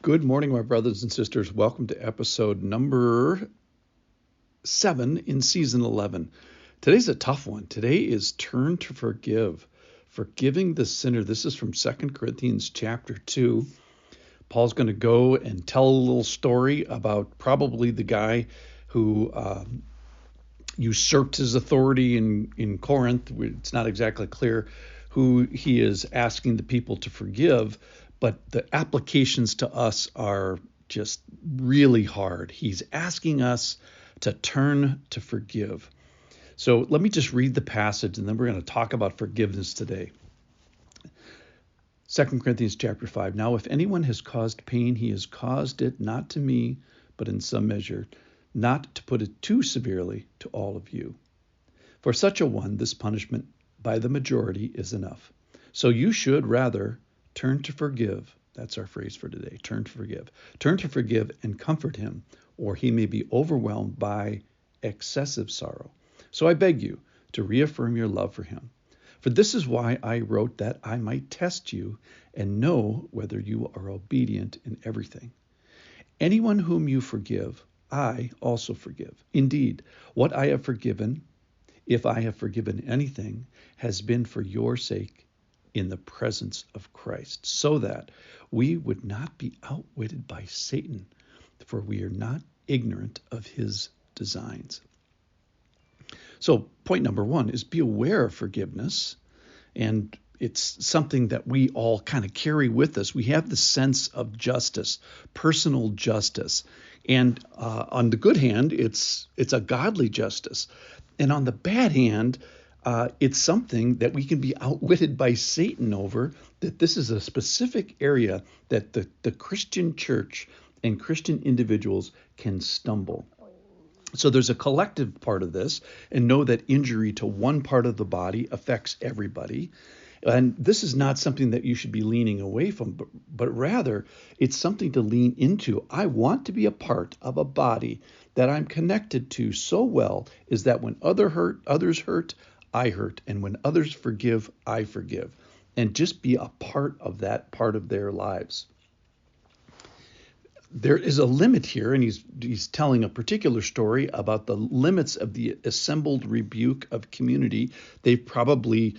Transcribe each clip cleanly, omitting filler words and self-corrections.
Good morning, my brothers and sisters. Welcome to episode number 7 in season 11. Today's a tough one. Today is Turn to Forgive, forgiving the sinner. This is from 2 Corinthians chapter 2. Paul's going to go and tell a little story about probably the guy who usurped his authority in Corinth. It's not exactly clear who he is asking the people to forgive, but the applications to us are just really hard. He's asking us to turn to forgive. So let me just read the passage, and then we're going to talk about forgiveness today. 2 Corinthians chapter 5. Now, if anyone has caused pain, he has caused it not to me, but in some measure, not to put it too severely to all of you. For such a one, this punishment by the majority is enough. So you should rather turn to forgive. That's our phrase for today. Turn to forgive. Turn to forgive and comfort him, or he may be overwhelmed by excessive sorrow. So I beg you to reaffirm your love for him. For this is why I wrote, that I might test you and know whether you are obedient in everything. Anyone whom you forgive, I also forgive. Indeed, what I have forgiven, if I have forgiven anything, has been for your sake in the presence of Christ, so that we would not be outwitted by Satan, for we are not ignorant of his designs. So point number 1 is be aware of forgiveness, and it's something that we all kind of carry with us. We have the sense of justice, personal justice, and on the good hand, it's a godly justice, and on the bad hand, it's something that we can be outwitted by Satan over, that this is a specific area that the Christian church and Christian individuals can stumble. So there's a collective part of this, and know that injury to one part of the body affects everybody. And this is not something that you should be leaning away from, but rather it's something to lean into. I want to be a part of a body that I'm connected to so well, is that when others hurt, I hurt. And when others forgive, I forgive. And just be a part of that part of their lives. There is a limit here, and he's telling a particular story about the limits of the assembled rebuke of community. They've probably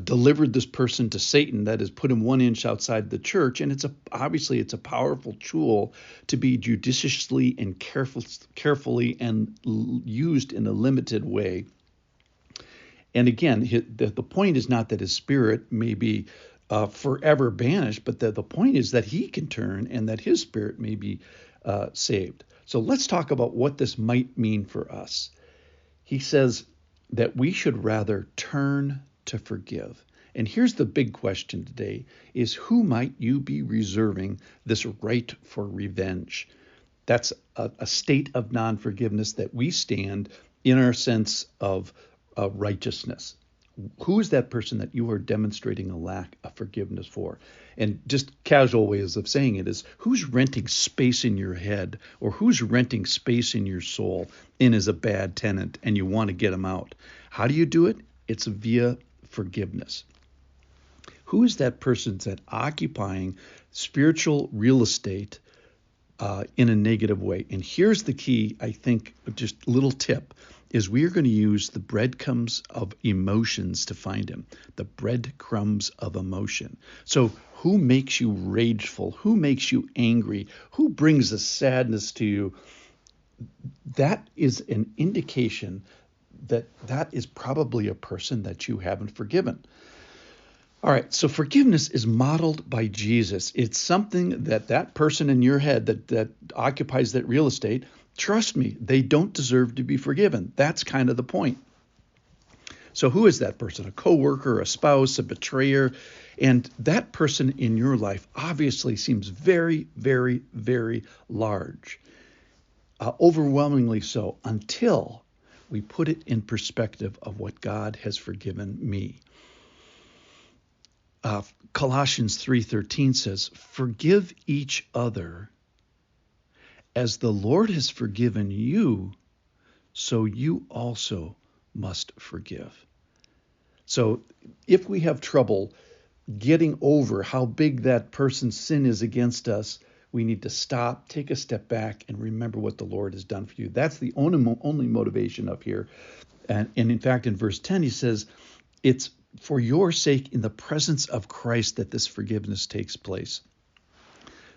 delivered this person to Satan, that has put him 1 inch outside the church, and obviously it's a powerful tool to be judiciously and carefully and used in a limited way. And again, the point is not that his spirit may be forever banished, but the point is that he can turn and that his spirit may be saved. So let's talk about what this might mean for us. He says that we should rather turn to forgive. And here's the big question today, is who might you be reserving this right for revenge? That's a state of non-forgiveness that we stand in our sense of righteousness. Who is that person that you are demonstrating a lack of forgiveness for? And just casual ways of saying it is, who's renting space in your head, or who's renting space in your soul and is a bad tenant and you want to get them out? How do you do it? It's via forgiveness. Who is that person that's occupying spiritual real estate in a negative way? And here's the key, I think, just a little tip, is we are going to use the breadcrumbs of emotions to find him. The breadcrumbs of emotion. So who makes you rageful? Who makes you angry? Who brings a sadness to you? That is an indication that is probably a person that you haven't forgiven. All right, so forgiveness is modeled by Jesus. It's something that person in your head that occupies that real estate, trust me, they don't deserve to be forgiven. That's kind of the point. So who is that person? A coworker, a spouse, a betrayer? And that person in your life obviously seems very, very, very large. Overwhelmingly so, until we put it in perspective of what God has forgiven me. Colossians 3:13 says, forgive each other as the Lord has forgiven you, so you also must forgive. So if we have trouble getting over how big that person's sin is against us, we need to stop, take a step back, and remember what the Lord has done for you. That's the only motivation up here. And in fact, in verse 10, he says, it's for your sake in the presence of Christ that this forgiveness takes place.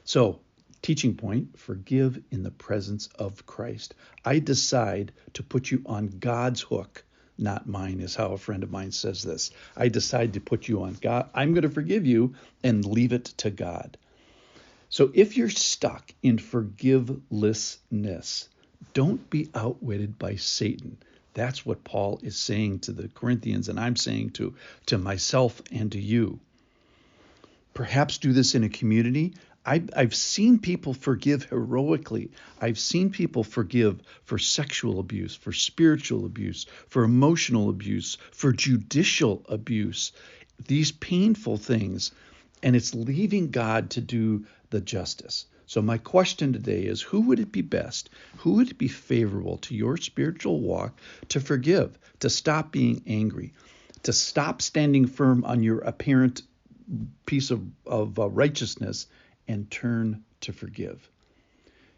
So, teaching point, forgive in the presence of Christ. I decide to put you on God's hook, not mine, is how a friend of mine says this. I decide to put you on God. I'm going to forgive you and leave it to God. So if you're stuck in forgivelessness, don't be outwitted by Satan. That's what Paul is saying to the Corinthians, and I'm saying to myself and to you. Perhaps do this in a community. I've seen people forgive heroically. I've seen people forgive for sexual abuse, for spiritual abuse, for emotional abuse, for judicial abuse, these painful things. And it's leaving God to do the justice. So my question today is, who would it be best? Who would it be favorable to your spiritual walk to forgive, to stop being angry, to stop standing firm on your apparent piece of righteousness and turn to forgive?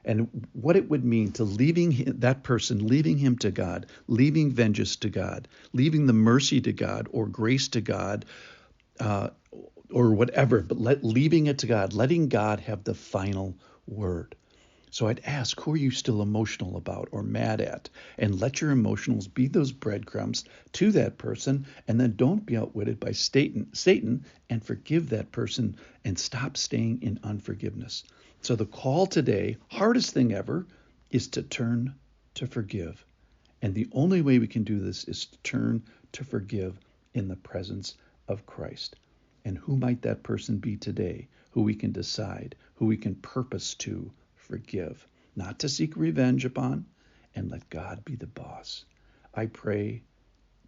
And what it would mean to leaving that person, leaving him to God, leaving vengeance to God, leaving the mercy to God or grace to God, or whatever, but leaving it to God, letting God have the final word. So I'd ask, who are you still emotional about or mad at? And let your emotionals be those breadcrumbs to that person, and then don't be outwitted by Satan, and forgive that person and stop staying in unforgiveness. So the call today, hardest thing ever, is to turn to forgive. And the only way we can do this is to turn to forgive in the presence of Christ. And who might that person be today, who we can decide, who we can purpose to forgive, not to seek revenge upon, and let God be the boss. I pray,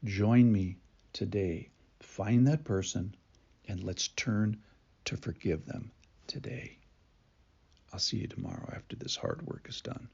join me today. Find that person, and let's turn to forgive them today. I'll see you tomorrow after this hard work is done.